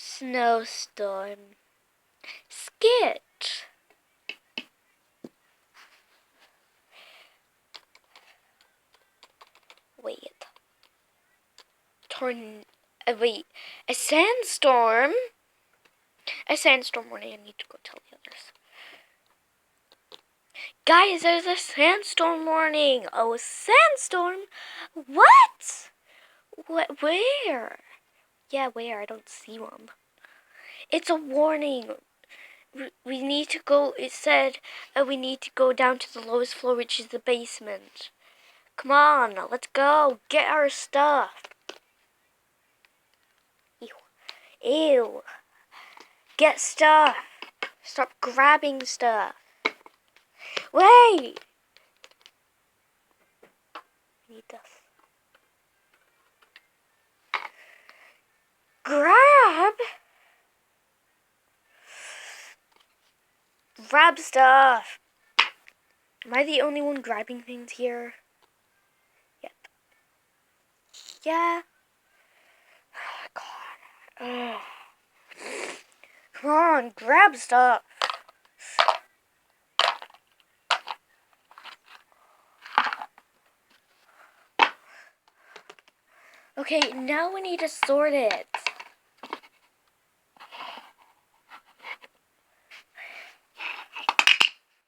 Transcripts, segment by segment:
Snowstorm. Skit. Wait. Wait. A sandstorm? A sandstorm warning. I need to go tell the others. Guys, there's a sandstorm warning. Oh, a sandstorm? What? What? Where? Yeah, where? I don't see one. It's a warning. We need to go. It said we need to go down to the lowest floor, which is the basement. Come on, let's go. Get our stuff. Ew. Get stuff. Stop grabbing stuff. Wait. I need this. Grab stuff. Am I the only one grabbing things here? Yep. Yeah. Oh, God. Ugh. Come on, grab stuff. Okay, now we need to sort it.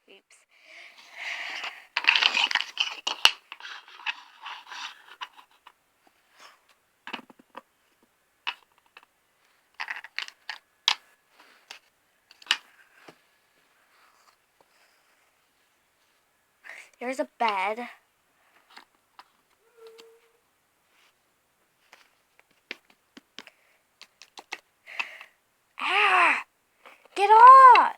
Oops. There's a bed. Ah! Get off!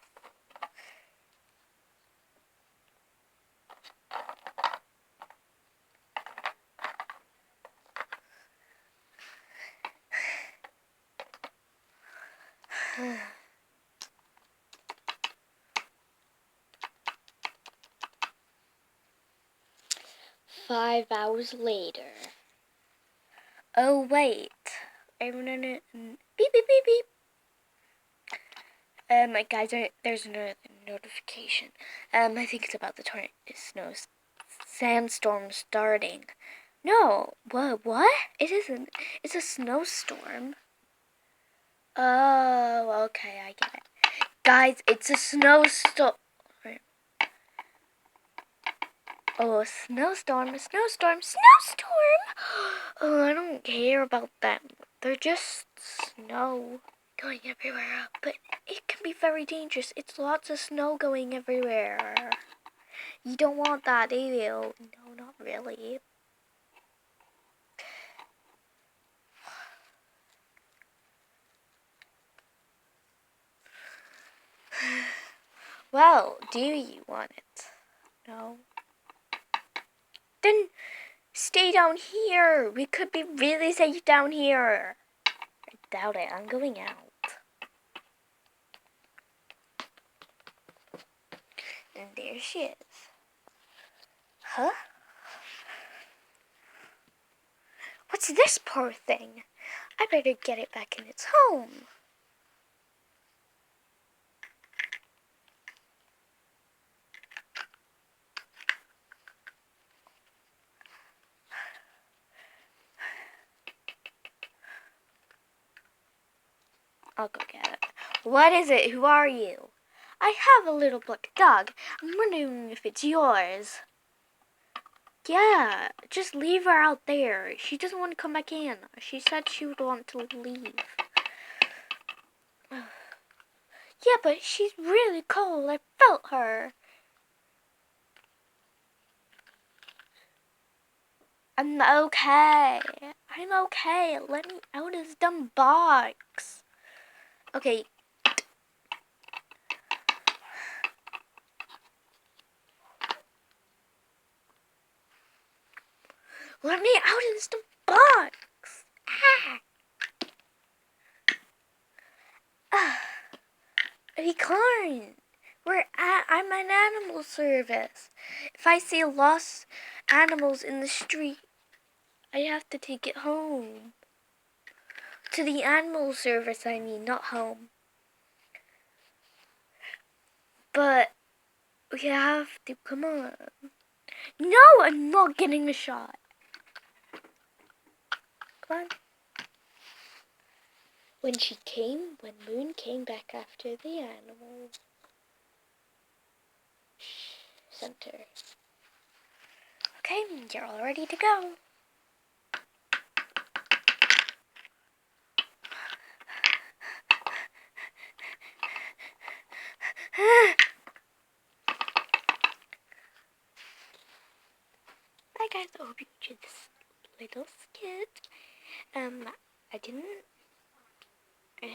Five hours later. Oh, wait. Beep, beep, beep, beep. Guys, there's another notification. I think it's about the sandstorm starting. No, what? It isn't. It's a snowstorm. Oh, okay, I get it. Guys, it's a snowstorm. Oh, a snowstorm. Oh, I don't care about them. They're just snow going everywhere. But it can be very dangerous. It's lots of snow going everywhere. You don't want that, do you? No, not really. Well, do you want it? No? Then stay down here. We could be really safe down here. I doubt it. I'm going out. And there she is. Huh? What's this poor thing? I better get it back in its home. I'll go get it. What is it? Who are you? I have a little black dog. I'm wondering if it's yours. Yeah, just leave her out there. She doesn't want to come back in. She said she would want to leave. Yeah, but she's really cold. I felt her. I'm okay. Let me out of this dumb box. Okay. Let me out of this dumb box. Decline. I'm an animal service. If I see lost animals in the street, I have to take it home. to the animal service, I mean, not home. But we have to, come on. No, I'm not getting the shot. Come on. When Moon came back after the animal center. Okay, you're all ready to go. Bye guys, I hope you enjoyed this little skit. I didn't. I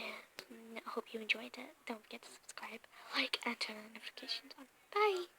hope you enjoyed it. Don't forget to subscribe, like, and turn on notifications on. Bye!